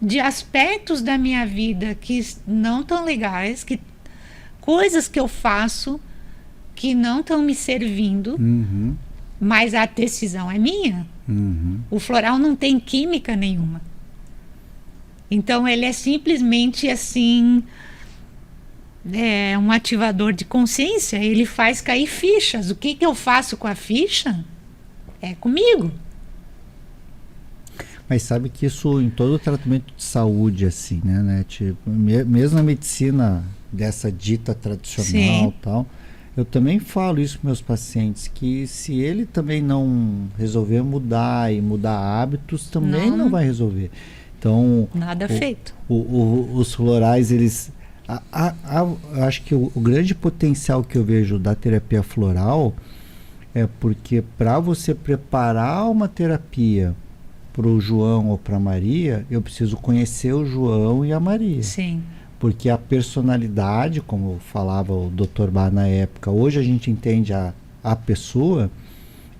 de aspectos da minha vida que não estão legais, coisas que eu faço que não estão me servindo, mas a decisão é minha. O floral não tem química nenhuma. Então, ele é simplesmente assim, um ativador de consciência. Ele faz cair fichas. O que eu faço com a ficha é comigo. Mas sabe que isso em todo o tratamento de saúde, assim, né? Tipo, mesmo na medicina dessa dita tradicional, tal, eu também falo isso para meus pacientes, que se ele também não resolver mudar e mudar hábitos, também não vai resolver. Então, nada feito. Os florais, eles... eu acho que o grande potencial que eu vejo da terapia floral é porque para você preparar uma terapia para o João ou para a Maria, eu preciso conhecer o João e a Maria. Sim. Porque a personalidade, como falava o Dr. Bar na época, hoje a gente entende a pessoa,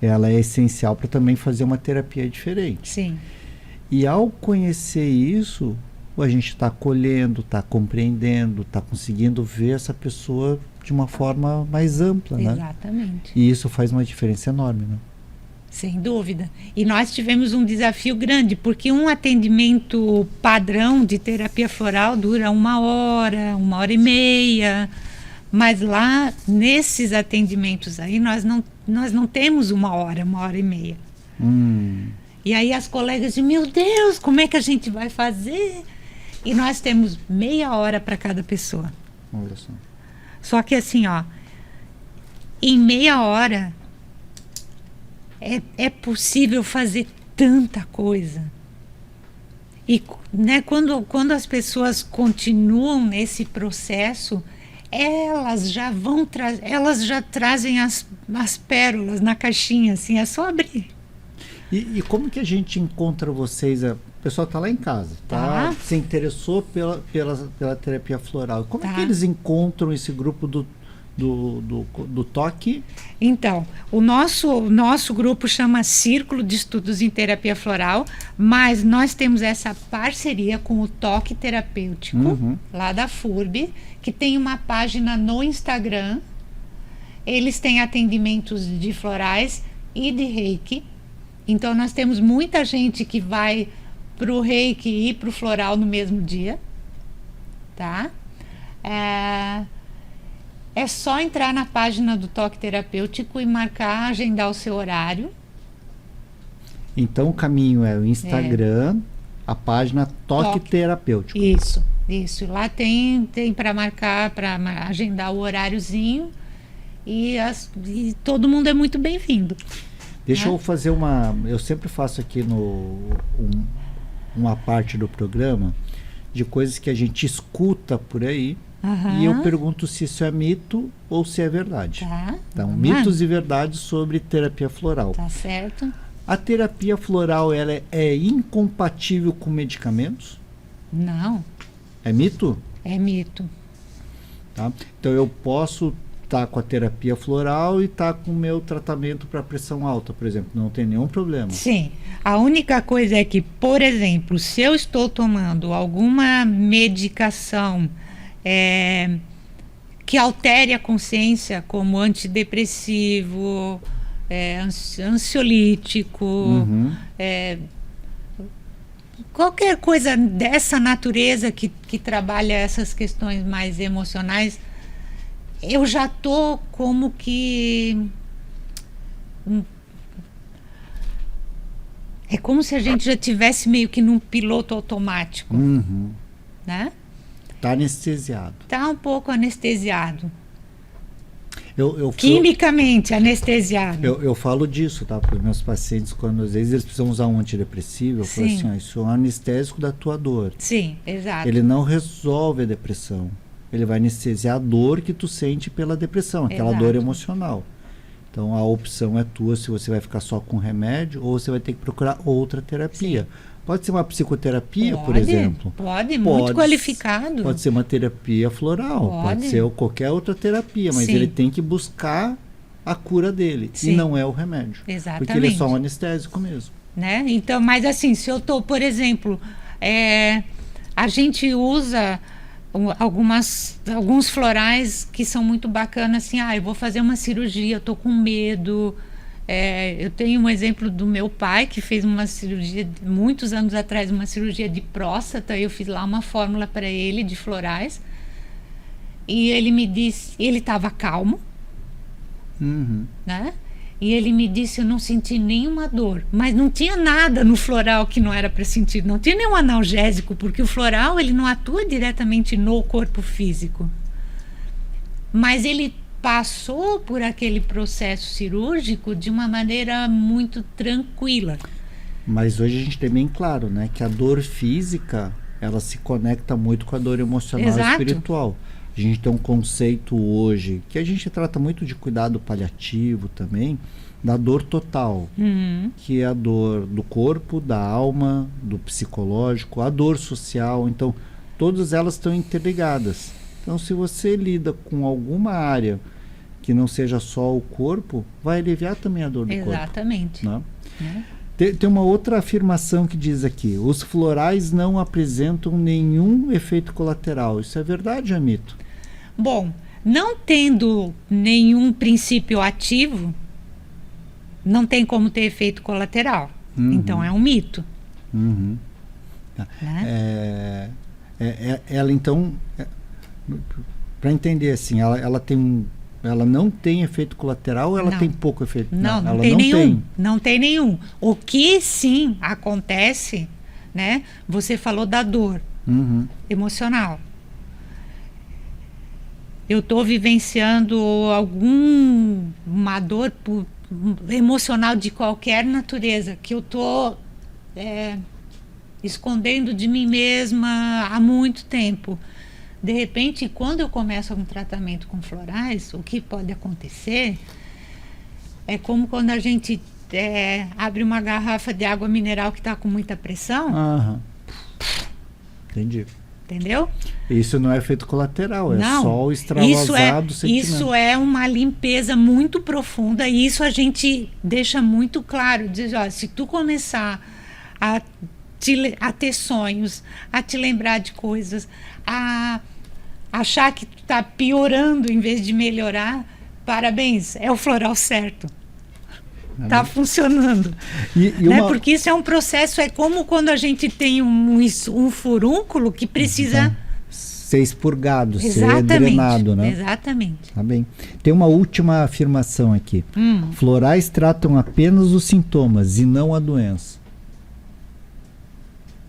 ela é essencial para também fazer uma terapia diferente. Sim. E ao conhecer isso, a gente está acolhendo, está compreendendo, está conseguindo ver essa pessoa de uma forma mais ampla, né? Exatamente. E isso faz uma diferença enorme, né? Sem dúvida. E nós tivemos um desafio grande, porque um atendimento padrão de terapia floral dura 1 hora e meia. Mas lá, nesses atendimentos aí, nós nós não temos 1 hora e meia. E aí as colegas dizem, meu Deus, como é que a gente vai fazer? E nós temos meia hora para cada pessoa. Olha só. Só que assim, ó, em meia hora é possível fazer tanta coisa. E, né, quando as pessoas continuam nesse processo, elas já trazem as pérolas na caixinha, assim, é só abrir. E como que a gente encontra vocês? O pessoal está lá em casa, tá? Se interessou pela terapia floral. Como é que eles encontram esse grupo do toque? Então, o nosso grupo chama Círculo de Estudos em Terapia Floral, mas nós temos essa parceria com o Toque Terapêutico, lá da FURB, que tem uma página no Instagram. Eles têm atendimentos de florais e de reiki. Então, nós temos muita gente que vai para o reiki e para o floral no mesmo dia. Tá? É só entrar na página do Toque Terapêutico e marcar, agendar o seu horário. Então o caminho é o Instagram, a página Toque Terapêutico. Isso. Lá tem para marcar, para agendar o horáriozinho e todo mundo é muito bem-vindo. Deixa eu fazer eu sempre faço aqui uma parte do programa de coisas que a gente escuta por aí. E eu pergunto se isso é mito ou se é verdade. Então, mitos e verdades sobre terapia floral. Tá certo. A terapia floral, ela é incompatível com medicamentos? Não. É mito? É mito. Tá? Então, eu posso estar com a terapia floral e estar com o meu tratamento para pressão alta, por exemplo. Não tem nenhum problema. Sim. A única coisa é que, por exemplo, se eu estou tomando alguma medicação que altere a consciência, como antidepressivo, ansiolítico, qualquer coisa dessa natureza que trabalha essas questões mais emocionais, eu já estou como que... É como se a gente já tivesse meio que num piloto automático, né? Está anestesiado. Está um pouco anestesiado. Eu Quimicamente anestesiado. Eu falo disso, tá? Para os meus pacientes, quando às vezes eles precisam usar um antidepressivo, eu falo assim, isso é um anestésico da tua dor. Sim, exato. Ele não resolve a depressão. Ele vai anestesiar a dor que tu sente pela depressão, aquela dor emocional. Então a opção é tua se você vai ficar só com remédio ou você vai ter que procurar outra terapia. Sim. Pode ser uma psicoterapia, por exemplo. Pode, muito qualificado. Pode ser uma terapia floral, pode ser qualquer outra terapia, mas ele tem que buscar a cura dele. E não é o remédio. Exatamente. Porque ele é só um anestésico mesmo. Né? Então, mas assim, se eu estou, por exemplo, a gente usa alguns florais que são muito bacanas, assim, eu vou fazer uma cirurgia, eu estou com medo. Eu tenho um exemplo do meu pai, que fez uma cirurgia, muitos anos atrás, uma cirurgia de próstata. Eu fiz lá uma fórmula para ele de florais. E ele me disse, ele estava calmo, né? E ele me disse, eu não senti nenhuma dor. Mas não tinha nada no floral que não era para sentir. Não tinha nenhum analgésico, porque o floral ele não atua diretamente no corpo físico. Mas ele passou por aquele processo cirúrgico de uma maneira muito tranquila. Mas hoje a gente tem bem claro, né, que a dor física, ela se conecta muito com a dor emocional e espiritual. A gente tem um conceito hoje, que a gente trata muito de cuidado paliativo também, da dor total, que é a dor do corpo, da alma, do psicológico, a dor social. Então, todas elas estão interligadas. Então, se você lida com alguma área que não seja só o corpo, vai aliviar também a dor do corpo. Exatamente. Né? Tem uma outra afirmação que diz aqui, os florais não apresentam nenhum efeito colateral. Isso é verdade ou é mito? Bom, não tendo nenhum princípio ativo, não tem como ter efeito colateral. Então é um mito. Ela então, para entender assim, ela tem Ela não tem efeito colateral ou ela Não. tem pouco efeito? Não, não ela tem não nenhum. tem. Não tem nenhum. O que sim acontece, né? Você falou da dor Uhum. emocional. Eu estou vivenciando uma dor emocional de qualquer natureza que eu estou escondendo de mim mesma há muito tempo. De repente, quando eu começo um tratamento com florais, o que pode acontecer é como quando a gente abre uma garrafa de água mineral que está com muita pressão. Aham. Entendi. Entendeu? Isso não é efeito colateral, é Não, só o extravasado sentimento. isso é uma limpeza muito profunda e isso a gente deixa muito claro. Diz, ó, se tu começar a ter sonhos, a te lembrar de coisas, a achar que tu está piorando em vez de melhorar, parabéns, é o floral certo. Está funcionando. Né? Porque isso é um processo, é como quando a gente tem um furúnculo que precisa ser expurgado, ser drenado, né? Exatamente. Tá bem. Tem uma última afirmação aqui. Florais tratam apenas os sintomas e não a doença.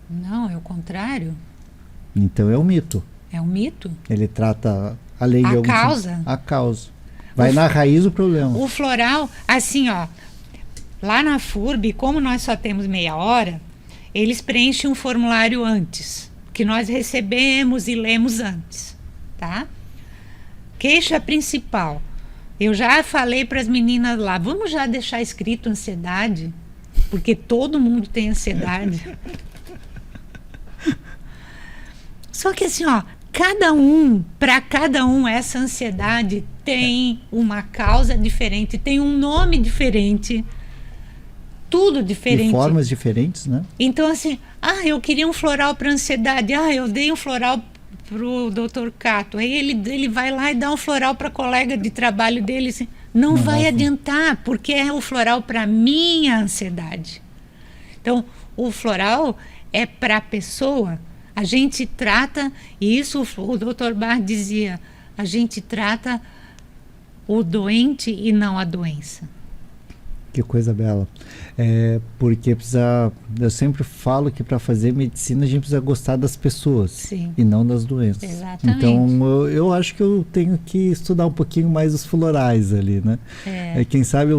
Não, é o contrário. Então é um mito. É um mito. Ele trata além de a causa. A causa. Vai na raiz do problema. O floral, assim, ó, lá na FURB, como nós só temos meia hora, eles preenchem um formulário antes, que nós recebemos e lemos antes, tá? Queixa principal. Eu já falei para as meninas lá, vamos já deixar escrito ansiedade, porque todo mundo tem ansiedade. Só que assim, ó, para cada um, essa ansiedade tem uma causa diferente, tem um nome diferente, tudo diferente. E formas diferentes, né? Então, assim, eu queria um floral para ansiedade, eu dei um floral pro Dr. Cato, aí ele vai lá e dá um floral para colega de trabalho dele, assim, não vai adiantar, porque é o floral para minha ansiedade. Então, o floral é para a pessoa. A gente trata, e isso o Dr. Bach dizia, a gente trata o doente e não a doença. Que coisa bela. Porque eu sempre falo que para fazer medicina a gente precisa gostar das pessoas. Sim. E não das doenças. Exatamente. Então eu acho que eu tenho que estudar um pouquinho mais os florais ali, né? Quem sabe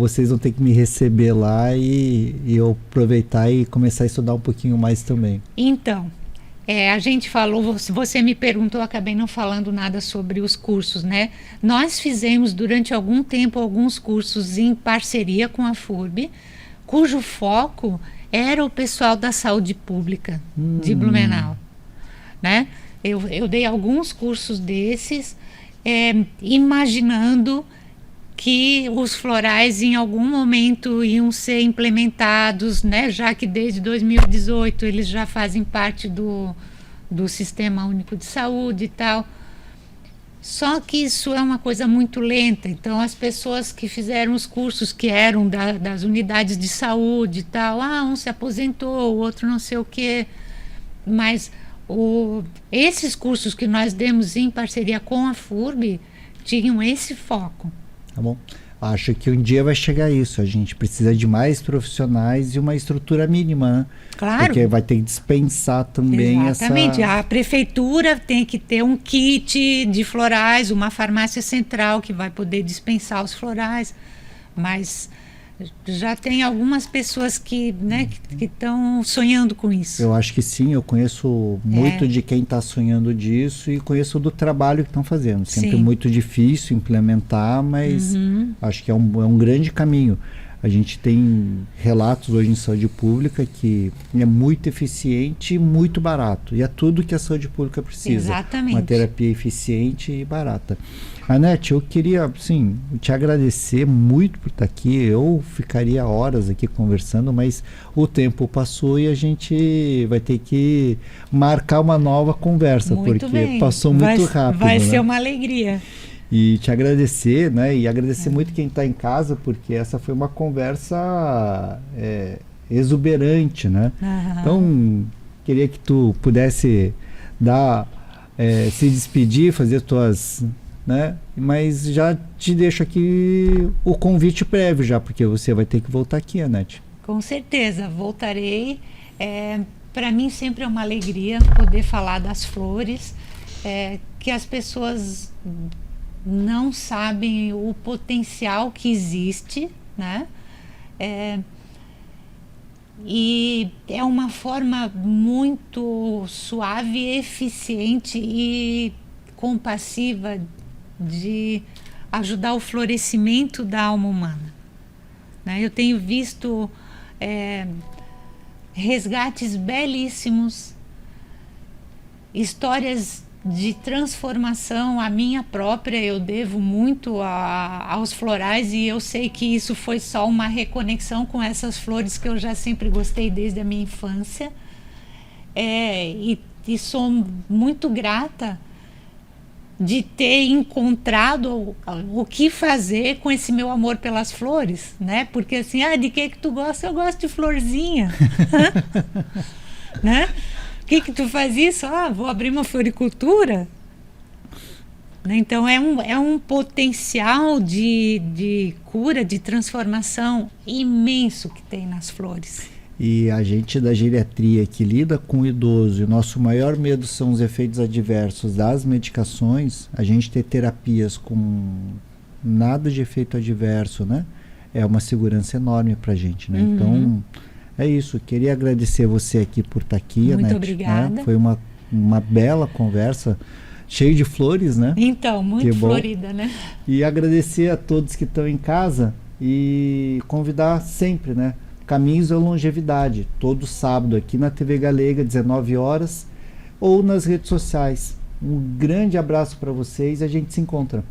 vocês vão ter que me receber lá e eu aproveitar e começar a estudar um pouquinho mais também. Então, a gente falou, você me perguntou, eu acabei não falando nada sobre os cursos, né? Nós fizemos durante algum tempo alguns cursos em parceria com a FURB, cujo foco era o pessoal da saúde pública de Blumenau, né? Eu dei alguns cursos desses, imaginando que os florais em algum momento iam ser implementados, né, já que desde 2018 eles já fazem parte do Sistema Único de Saúde e tal. Só que isso é uma coisa muito lenta, então as pessoas que fizeram os cursos, que eram das unidades de saúde e tal, um se aposentou, o outro não sei o quê, mas esses cursos que nós demos em parceria com a FURB tinham esse foco. Tá bom? Acho que um dia vai chegar isso. A gente precisa de mais profissionais e uma estrutura mínima, né? Claro. Porque vai ter que dispensar também Exatamente. A prefeitura tem que ter um kit de florais, uma farmácia central que vai poder dispensar os florais. Mas já tem algumas pessoas que estão sonhando com isso. Eu acho que sim, eu conheço muito de quem está sonhando disso e conheço do trabalho que estão fazendo. Sempre muito difícil implementar, mas acho que é um grande caminho. A gente tem relatos hoje em saúde pública que é muito eficiente e muito barato. E é tudo que a saúde pública precisa. Exatamente. Uma terapia eficiente e barata. Anete, eu queria te agradecer muito por estar aqui. Eu ficaria horas aqui conversando, mas o tempo passou e a gente vai ter que marcar uma nova conversa, muito porque bem. passou muito rápido. Vai ser uma alegria. E te agradecer, né? E agradecer muito quem está em casa, porque essa foi uma conversa exuberante, né? Então, queria que tu pudesse se despedir, fazer tuas né? Mas já te deixo aqui o convite prévio já, porque você vai ter que voltar aqui, Anete. Com certeza, voltarei. Para mim sempre é uma alegria poder falar das flores, que as pessoas não sabem o potencial que existe, né? E é uma forma muito suave, eficiente e compassiva de ajudar o florescimento da alma humana, né? Eu tenho visto resgates belíssimos, histórias de transformação. A minha própria eu devo muito aos florais, e eu sei que isso foi só uma reconexão com essas flores que eu já sempre gostei desde a minha infância, e sou muito grata de ter encontrado o que fazer com esse meu amor pelas flores, né? Porque assim, de que tu gosta? Eu gosto de florzinha. Né? O que tu faz isso? Vou abrir uma floricultura. Então é um potencial de cura, de transformação imenso que tem nas flores. E a gente da geriatria que lida com o idoso, e o nosso maior medo são os efeitos adversos das medicações. A gente ter terapias com nada de efeito adverso, né? É uma segurança enorme pra gente, né? Uhum. Então, é isso. Queria agradecer você aqui por estar aqui, Muito Anete, obrigada. né? Foi uma bela conversa, cheia de flores, né? Então, muito florida, né? E agradecer a todos que estão em casa e convidar sempre, né? Caminhos da Longevidade, todo sábado aqui na TV Galega, 19 horas, ou nas redes sociais. Um grande abraço para vocês e a gente se encontra.